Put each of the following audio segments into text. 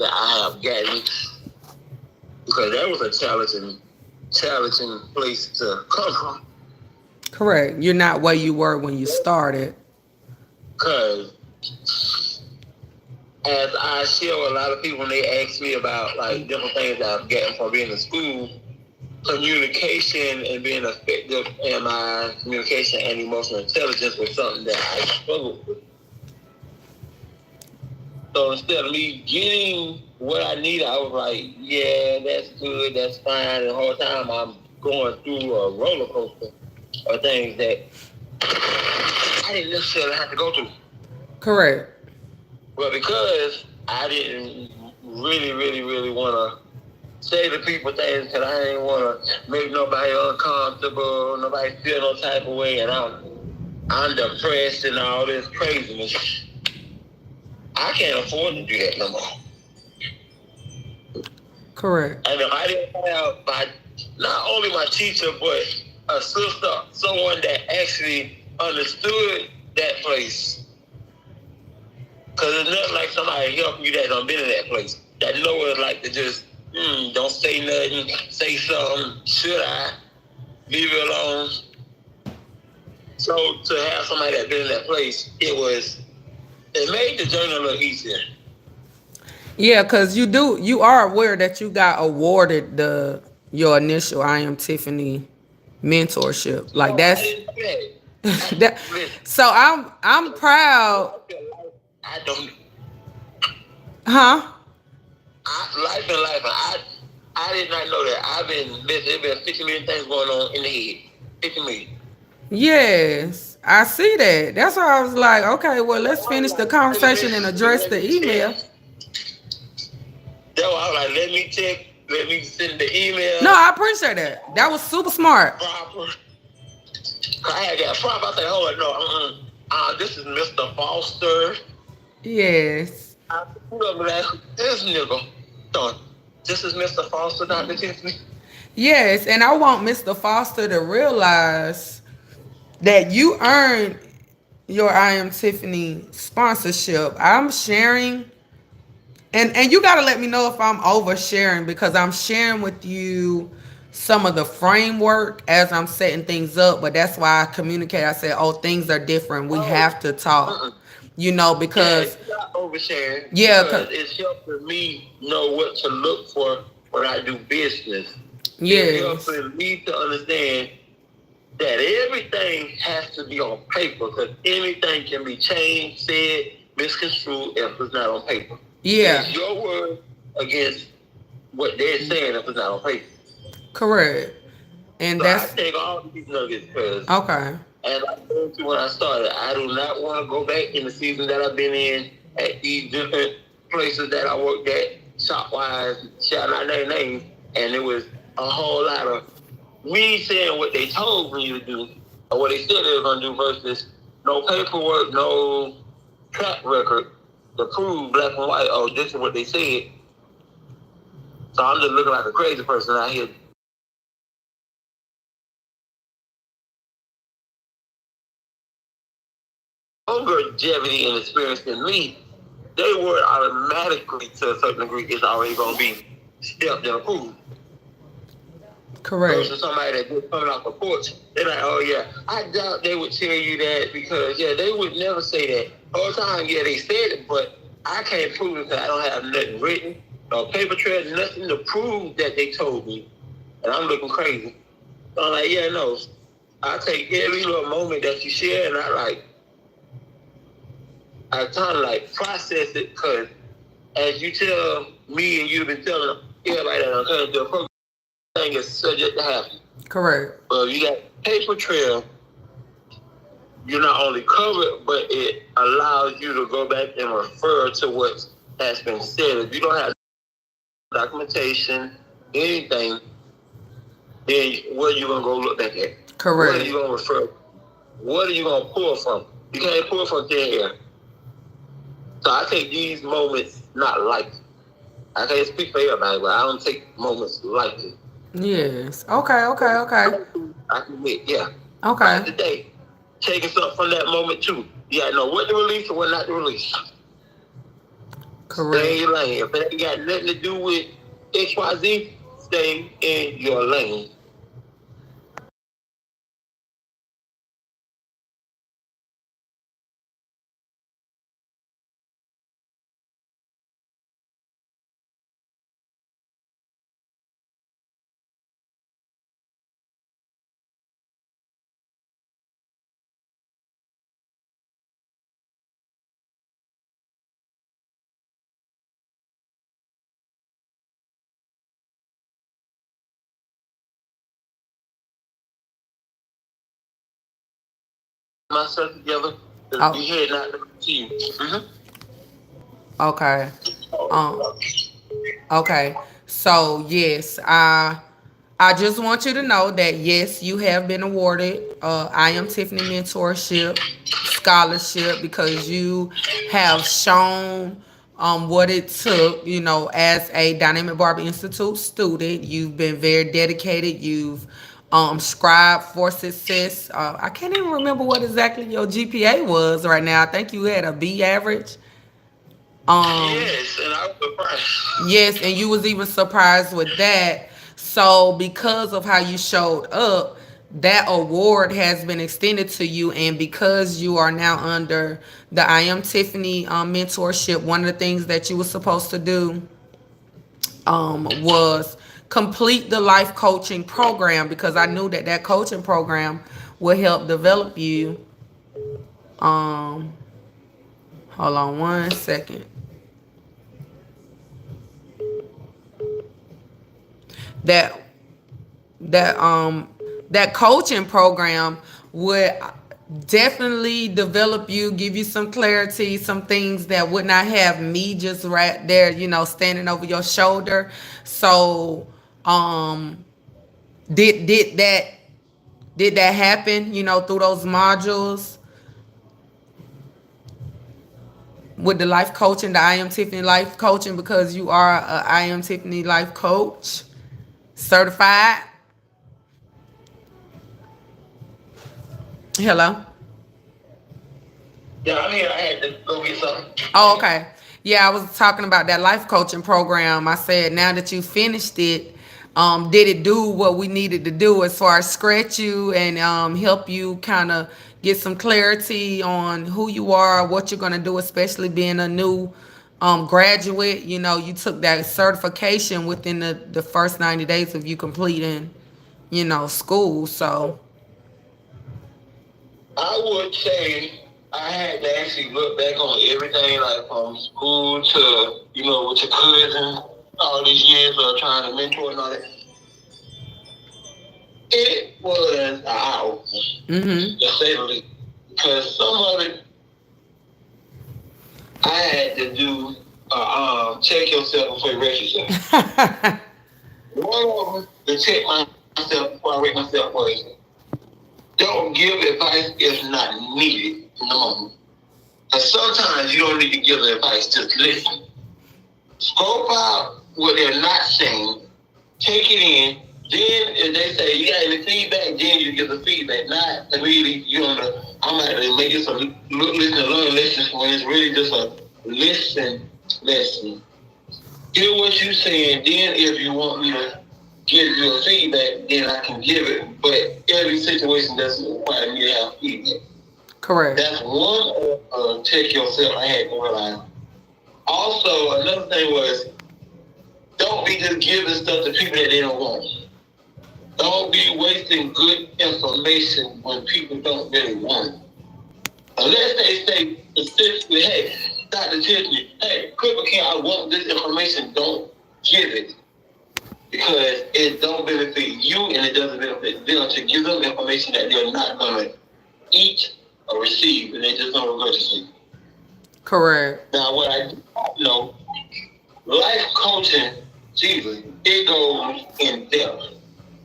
that I have gotten, because that was a challenging place to come from. Correct. You're not where you were when you started. Because as I share with a lot of people when they ask me about like different things that I've gotten from being in school, communication and being effective in my communication and emotional intelligence was something that I struggled with. So instead of me getting what I needed, I was like, yeah, that's good, that's fine. And the whole time I'm going through a roller coaster of things that I didn't necessarily have to go through. Correct. But because I didn't really want to say to people things because I didn't want to make nobody uncomfortable, nobody feel no type of way, and I'm depressed and all this craziness. I can't afford to do that no more. Correct. And if I didn't have not only my teacher, but a sister, someone that actually understood that place. Because it's not like somebody helping you that done been in that place. That know what it's like to just, don't say nothing, say something, should I, leave it alone. So to have somebody that been in that place, it made the journey a little easier. Yeah, because you are aware that you got awarded your initial iamTiffany mentorship. Like No, I that's didn't do that. that. So I'm proud. I don't. Huh? Life and life. I did not know that. I've been busy. There's been 50 million things going on in the head. 50 million. Yes, I see that. That's why I was like, okay, well, let's finish the conversation and address the email. That's why I was like, let me send the email. No, I appreciate that. That was super smart. Proper. I had got proper. I said, hold on, no, this is Mr. Foster. Yes. I put up like, this nigga. This is Mr. Foster, Dr. Tiffany. Yes, and I want Mr. Foster to realize that you earned your iamTiffany sponsorship. I'm sharing, and you gotta let me know if I'm oversharing because I'm sharing with you some of the framework as I'm setting things up. But that's why I communicate. I said, "Oh, things are different. We have to talk." You know, because you're not oversharing. Yeah, because it's helping me know what to look for when I do business. Yes. It's helping me to understand that everything has to be on paper because anything can be changed, said, misconstrued if it's not on paper. Yeah. It's your word against what they're saying if it's not on paper. Correct. And so that's I take all these nuggets because okay. As I told you when I started, I do not want to go back in the season that I've been in at these different places that I worked at, shop-wise, shall not name names, and it was a whole lot of me saying what they told me to do, or what they said they were going to do versus no paperwork, no track record to prove black and white, oh, this is what they said. So I'm just looking like a crazy person out here. Longevity and experience than me, they were automatically, to a certain degree, is already going to be stepped and approved. Correct. Versus somebody that just coming off the porch, they're like, oh yeah, I doubt they would tell you that because, yeah, they would never say that. All the time, yeah, they said it, but I can't prove it because I don't have nothing written, no paper trail, nothing to prove that they told me. And I'm looking crazy. So I'm like, yeah, no, I take every little moment that you share and I kind of like process it because as you tell me and you've been telling everybody that I'm coming to a program, thing is subject to happen. Correct. Well, you got paper trail, you're not only covered, but it allows you to go back and refer to what has been said. If you don't have documentation, anything, then where are you going to go look back at? Correct. What are you going to refer? What are you going to pull from? You can't pull from thin air. So I take these moments not lightly. I can't speak for everybody, but I don't take moments lightly. Yes. Okay. I can admit, yeah. Okay. Right today, taking something from that moment too. You gotta know what to release and what not to release. Stay in Correct. your lane. If it ain't got nothing to do with XYZ, stay in your lane. Myself together, because Oh, we heading out to see you. Mm-hmm. okay. Um, okay. So yes, I just want you to know that yes, you have been awarded I am Tiffany mentorship scholarship because you have shown what it took, as a Dynamic Barber Institute student. You've been very dedicated. You've scribed for success. I can't even remember what exactly your GPA was right now. I think you had a B average. Um, Yes, and I was surprised. Yes, and you was even surprised with that. So because of how you showed up, that award has been extended to you, and because you are now under the I Am Tiffany mentorship, one of the things that you were supposed to do was complete the life coaching program because I knew that that coaching program will help develop you. Um, Hold on one second. That that that coaching program would definitely develop you, give you some clarity, some things that would not have me just right there, standing over your shoulder. So um did that happen, through those modules with the life coaching, the I am Tiffany life coaching, because you are a I am Tiffany life coach certified? Hello. Yeah, I mean, I had to go get something. Oh, okay. Yeah, I was talking about that life coaching program. I said, now that you finished it, did it do what we needed to do as far as scratch you and help you kind of get some clarity on who you are, what you're going to do, especially being a new graduate? You took that certification within the first 90 days of you completing, school. So, I would say I had to actually look back on everything, like from school to, with your cousin, all these years of trying to mentor and all that. It was an eye opener, mm-hmm. to say the least. Because some of it I had to do, check yourself before you wreck yourself. One of them, to check myself before I wreck myself, was don't give advice if not needed in the moment. And sometimes you don't need to give advice, just listen. Scope out what they're not saying, take it in. Then if they say you got any feedback, then you give the feedback. Not immediately you on the I'm gonna make it some listen to learn lessons when it's really just a listen lesson. Hear what you're saying, then if you want me to give you a feedback, then I can give it. But every situation doesn't require me to have feedback. Correct. That's one take yourself I had to realize. Also, another thing was don't be just giving stuff to people that they don't want. Don't be wasting good information when people don't really want it. Unless they say specifically, hey, Dr. Tiffany, hey, Cripple King, I want this information, don't give it. Because it don't benefit you and it doesn't benefit them to give them information that they're not going to eat or receive, and they just don't regurgitate. Correct. Now, what I do know, life coaching, Jesus, it goes in depth.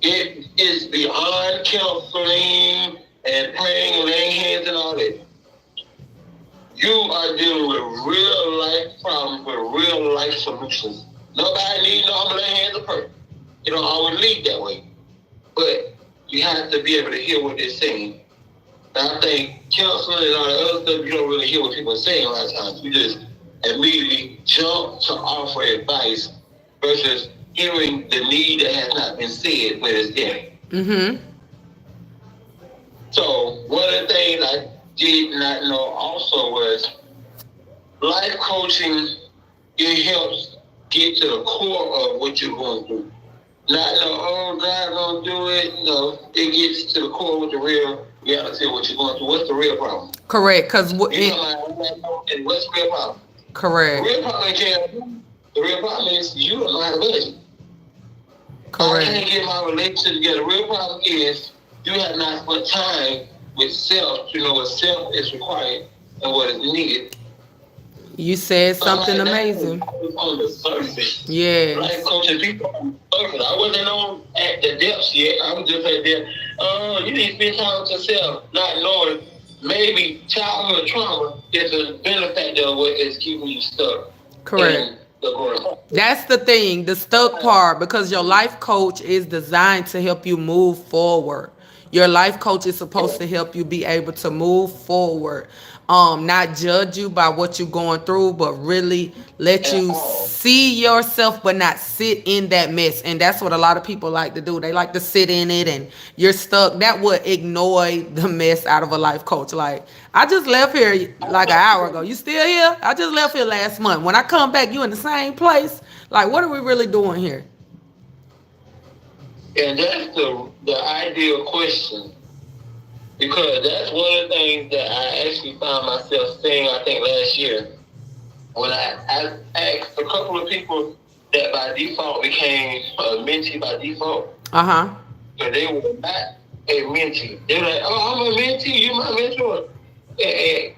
It is beyond counseling and praying and laying hands and all that. You are dealing with real life problems with real life solutions. Nobody needs no I'm gonna lay hands of prayer. It don't always lead that way. But you have to be able to hear what they're saying. And I think counseling and all the other stuff, you don't really hear what people are saying a lot of times. You just immediately jump to offer advice versus hearing the need that has not been said but is there. Mm-hmm. So one of the things I did not know also was life coaching. It helps get to the core of what you're going through. Not no, oh God gonna do it. No, it gets to the core with the real reality of what you're going through. What's the real problem? Correct. You know, and what's the real problem? The Correct. real problem can't. The real problem is you don't know how to budget. I can't Correct. get my relationship together. The real problem is you have not spent time with self to know what self is required and what is needed. You said I'm something like, that amazing. was on the surface. Life Yes. coaching people on the surface. I wasn't on at the depths yet. I was just at there. Oh, you need to spend time with yourself, not knowing maybe childhood trauma is a benefactor of what is keeping you stuck Correct. in the growth. That's the thing, the stuck part, because your life coach is designed to help you move forward. Your life coach is supposed to help you be able to move forward. Not judge you by what you're going through, but really let And you see yourself, but not sit in that mess. And that's what a lot of people like to do. They like to sit in it and you're stuck. That would ignore the mess out of a life coach. Like, I just left here like an hour ago. You still here? I just left here last month. When I come back, you in the same place. Like, what are we really doing here? that's the ideal question. Because that's one of the things that I actually found myself saying, I think, last year. When I asked a couple of people that by default became a mentee by default, Uh huh. but they were not a mentee. They were like, oh, I'm a mentee, you're my mentor.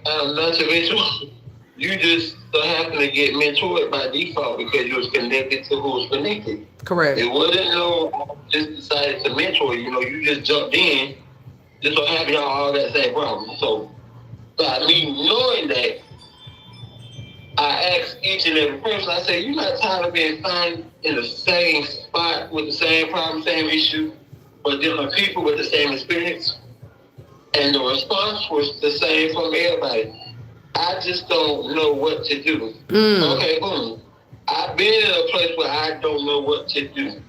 I'm not your mentor. You just so happen to get mentored by default because you was connected to who was connected. Correct. It wasn't no, I just decided to mentor you. You know, you just jumped in, just so happen y'all all that same problem. So by me knowing that, I ask each and every person, I say, you're not tired of being found in the same spot with the same problem, same issue, but different people with the same experience? And the response was the same from everybody. I just don't know what to do. Mm. Okay, boom. I've been in a place where I don't know what to do.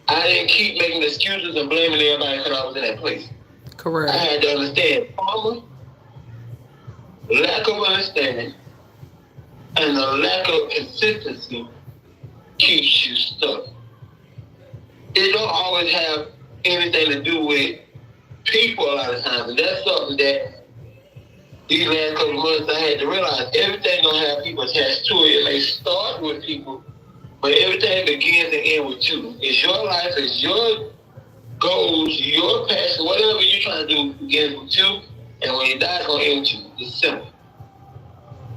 I didn't keep making excuses and blaming everybody because I was in that place. I Correct. had to understand trauma, lack of understanding, and the lack of consistency keeps you stuck. It don't always have anything to do with people a lot of times. And that's something that these last couple of months I had to realize. Everything gonna have people attached to it. It may start with people, but everything begins and ends with you. It's your life, it's your goals, your passion, whatever you're trying to do begins with you. And when you die, it's gonna end with you. It's simple.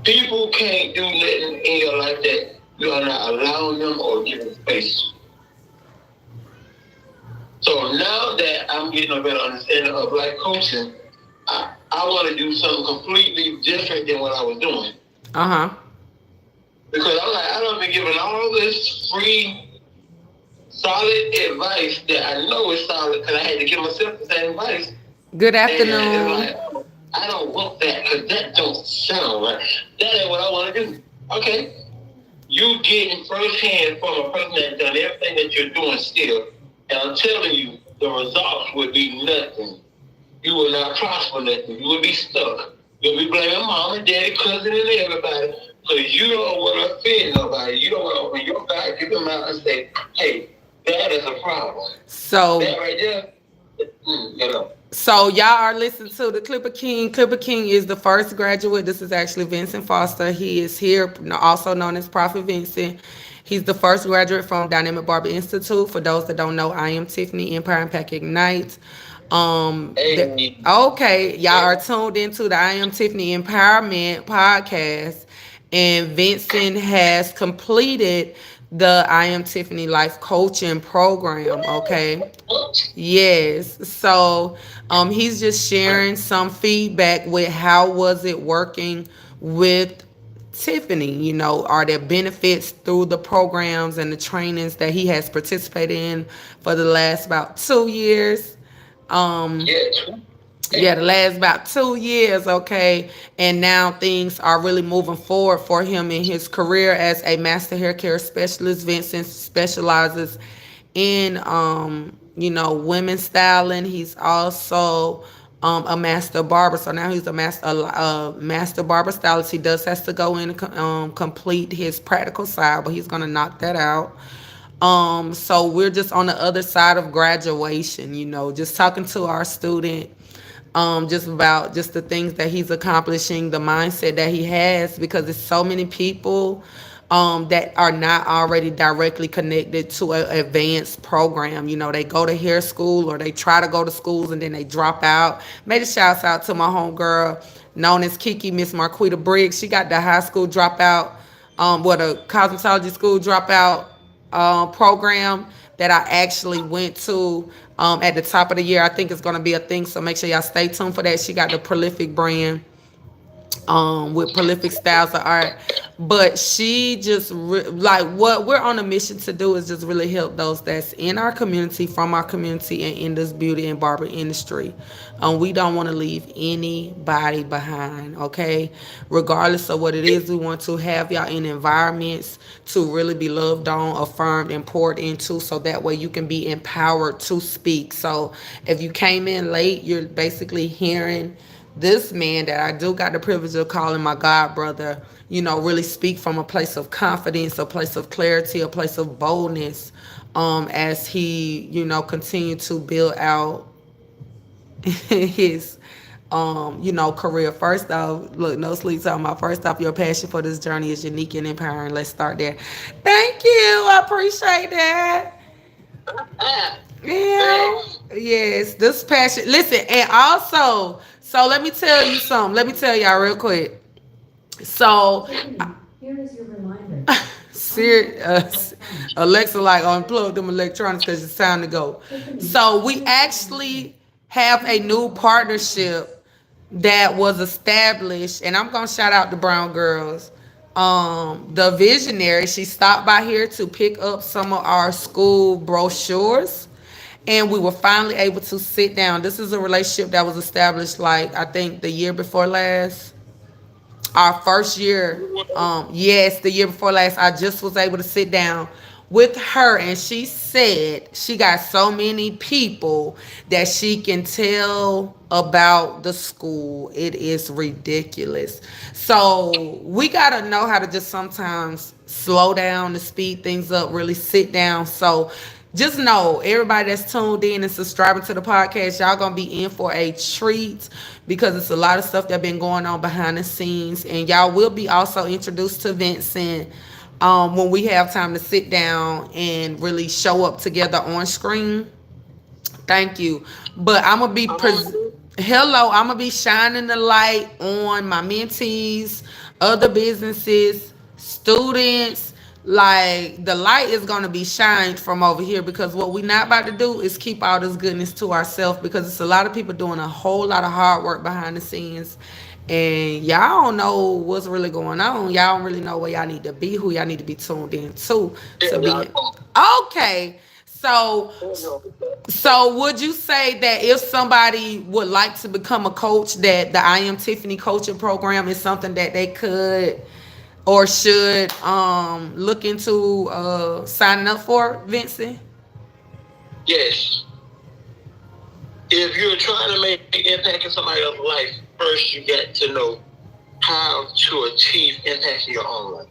People can't do nothing in your life that you are not allowing them or giving space. So now that I'm getting a better understanding of life coaching, I want to do something completely different than what I was doing. Uh huh. Because I'm like, I don't been giving all this free, solid advice that I know is solid because I had to give myself the same advice. Good And it's afternoon. like, I don't want that because that don't sound right. That ain't what I want to do. Okay. You getting firsthand from a person that's done everything that you're doing still. And I'm telling you, the results would be nothing. You will not prosper nothing. You will be stuck. You'll be blaming mom and daddy, cousin, and everybody. Because you don't want to offend nobody. You don't want to open your God, give them out and say, hey, that is a problem. So That right there, you know. So y'all are listening to the Clipper King. Clipper King is the first graduate. This is actually Vincent Foster. He is here, also known as Prophet Vincent. He's the first graduate from Dynamic Barber Institute. For those that don't know, I am Tiffany, Empire Impact Ignite. Hey, Okay, y'all are tuned into the I am Tiffany Empowerment podcast, and Vincent has completed the I am Tiffany Life Coaching Program. Okay. Yes. So he's just sharing some feedback with how was it working with Tiffany. Are there benefits through the programs and the trainings that he has participated in for the last about 2 years? Um, yeah, Yeah, the last about 2 years, okay, and now things are really moving forward for him in his career as a master hair care specialist. Vincent specializes in, women styling. He's also a master barber, so now he's a master barber stylist. He does has to go in and complete his practical side, but he's gonna knock that out. So we're just on the other side of graduation, just talking to our student, just about just the things that he's accomplishing, the mindset that he has, because there's so many people that are not already directly connected to an advanced program. They go to hair school or they try to go to schools and then they drop out. Made a shout out to my homegirl known as Kiki, Miss Marquita Briggs. She got the high school dropout, the cosmetology school dropout program that I actually went to at the top of the year. I think it's going to be a thing, so make sure y'all stay tuned for that. She got the Prolific brand with prolific styles of art. But she just like what we're on a mission to do is just really help those that's in our community, from our community, and in this beauty and barber industry. We don't want to leave anybody behind, okay? Regardless of what it is, we want to have y'all in environments to really be loved on, affirmed, and poured into, so that way you can be empowered to speak. So if you came in late, you're basically hearing this man that I do got the privilege of calling my god brother, really speak from a place of confidence, a place of clarity, a place of boldness, as he, continue to build out his career. First off, look, no sleep talking about, first off, your passion for this journey is unique and empowering. Let's start there. Thank you. I appreciate that. Yeah. Yes, this passion. Listen, and also, so let me tell you something. Let me tell y'all real quick. So, Here is your reminder. Siri, Alexa, like unplug them electronics because it's time to go. So we actually have a new partnership that was established, and I'm gonna shout out the Brown Girls. The visionary, she stopped by here to pick up some of our school brochures, and we were finally able to sit down. This is a relationship that was established, like, I think the year before last, our first year. Yes, the year before last, I just was able to sit down with her, and she said she got so many people that she can tell about the school. It is ridiculous. So we gotta know how to just sometimes slow down, to speed things up, really sit down. So just know, everybody that's tuned in and subscribing to the podcast, y'all gonna be in for a treat, because it's a lot of stuff that been going on behind the scenes, and y'all will be also introduced to Vincent when we have time to sit down and really show up together on screen. Thank you. But I'm gonna be hello. I'm gonna be shining the light on my mentees, other businesses, students. Like, the light is gonna be shined from over here, because what we not about to do is keep all this goodness to ourselves, because it's a lot of people doing a whole lot of hard work behind the scenes, and y'all don't know what's really going on. Y'all don't really know where y'all need to be, who y'all need to be tuned in to be okay. So would you say that if somebody would like to become a coach, that the I Am Tiffany coaching program is something that they could or should look into signing up for, Vincent? Yes. If you're trying to make an impact in somebody else's life, first you got to know how to achieve impact in your own life.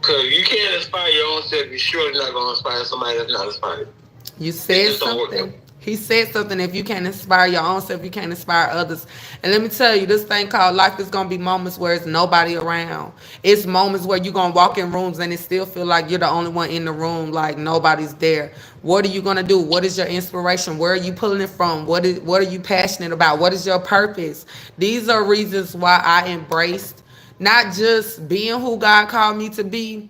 Because you can't inspire your own self, you're surely not going to inspire somebody that's not inspired. You said something. He said something. If you can't inspire your own self, you can't inspire others. And let me tell you, this thing called life is going to be moments where it's nobody around. It's moments where you're going to walk in rooms and it still feel like you're the only one in the room, like nobody's there. What are you going to do? What is your inspiration? Where are you pulling it from? What are you passionate about? What is your purpose? These are reasons why I embraced not just being who God called me to be,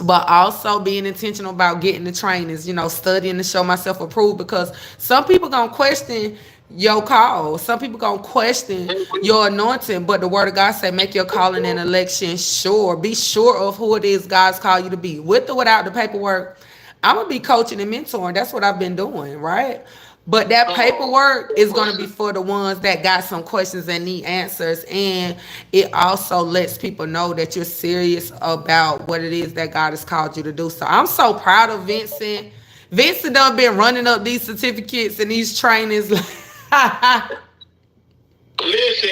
but also being intentional about getting the trainings, studying to show myself approved, because some people gonna question your call. Some people gonna question your anointing, but the word of God say, make your calling and election sure. Be sure of who it is God's called you to be. With or without the paperwork, I'm gonna be coaching and mentoring. That's what I've been doing, right? But that Oh, paperwork that is going to be person. for the ones that got some questions and need answers. And it also lets people know that you're serious about what it is that God has called you to do. So I'm so proud of Vincent. Vincent done been running up these certificates and these trainings. Listen,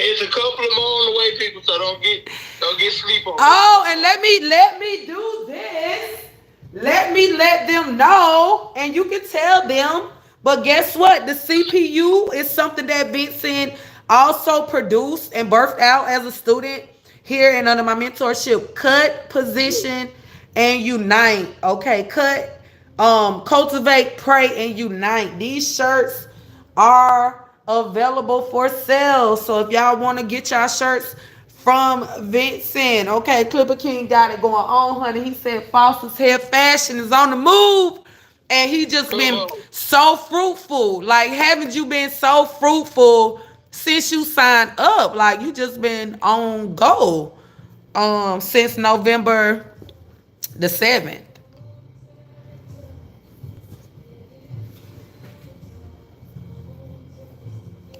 it's a couple of more on the way, people. So don't get sleep on it. Oh, and let me do this. Let me let them know, and you can tell them. But guess what? The CPU is something that Vincent also produced and birthed out as a student here and under my mentorship. Cut, position, and unite. Okay, cut, cultivate, pray, and unite. These shirts are available for sale. So if y'all want to get y'all shirts from Vincent, okay, Clipper King got it going on, honey. He said Foster's hair fashion is on the move. And he just Come been on. so fruitful. Like, haven't you been so fruitful since you signed up? Like, you just been on go since November the 7th.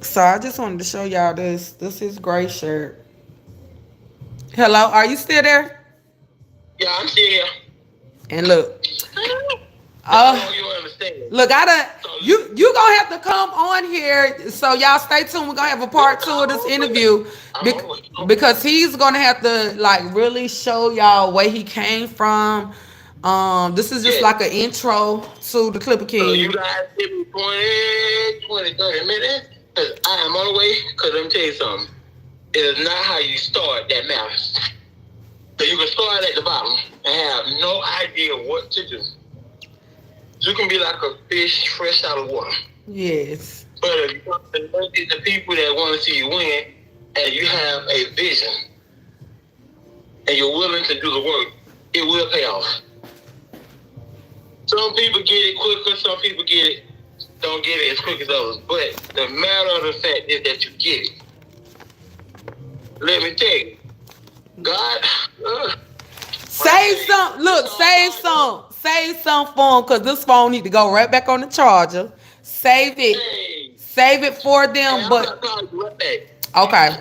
So I just wanted to show y'all this. This is gray shirt. Hello, are you still there? Yeah, I'm still here. And look, Now, I uh, want you to understand. look, I done. So, You gonna have to come on here. So y'all stay tuned. We're gonna have a yes, part two of I'm this on the way. interview, I'm on the way. because he's gonna have to like really show y'all where he came from. This is just Yes. like an intro to the Clipper So you King. guys give me 20, 30 minutes. Because I am on the way. Because let me tell you something. It is not how you start that matters. So you can start at the bottom and have no idea what to do. You can be like a fish fresh out of water. Yes. But if you want to look at the people that want to see you win, and you have a vision, and you're willing to do the work, it will pay off. Some people get it quicker, some people don't get it as quick as others. But the matter of the fact is that you get it. Let me tell you, God, Save some. Look, save some. Save some for him, because this phone need to go right back on the charger. Save it. hey, Save it for hey, them. I'm gonna But call you right back. okay.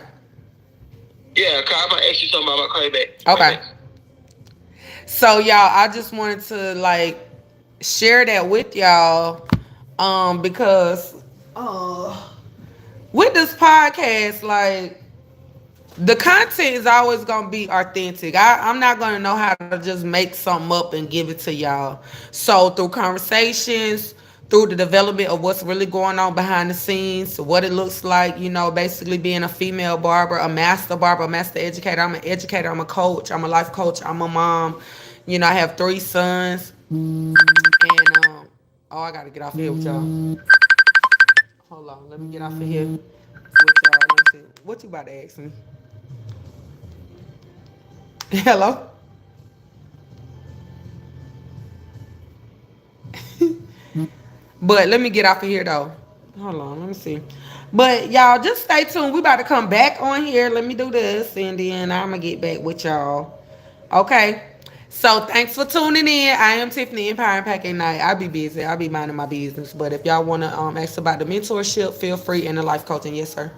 Yeah, Carl, I'm gonna ask you something about my call you back. Okay. Right back. So y'all, I just wanted to like share that with y'all, because with this podcast, like, the content is always gonna be authentic. I'm not gonna know how to just make something up and give it to y'all. So through conversations, through the development of what's really going on behind the scenes, what it looks like, basically being a female barber, a master educator. I'm an educator, I'm a coach, I'm a life coach, I'm a mom. I have 3 sons. And oh, I gotta get off here with y'all. Hold on, let me get off of here with y'all. Let me see. What you about to ask me? Hello? But let me get off of here though. Hold on, let me see. But y'all just stay tuned. We about to come back on here. Let me do this and then I'm gonna get back with y'all. Okay. So thanks for tuning in. I am Tiffany, Empire Impact Night. I'll be busy. I'll be minding my business. But if y'all wanna ask about the mentorship, feel free, and the life coaching. Yes, sir.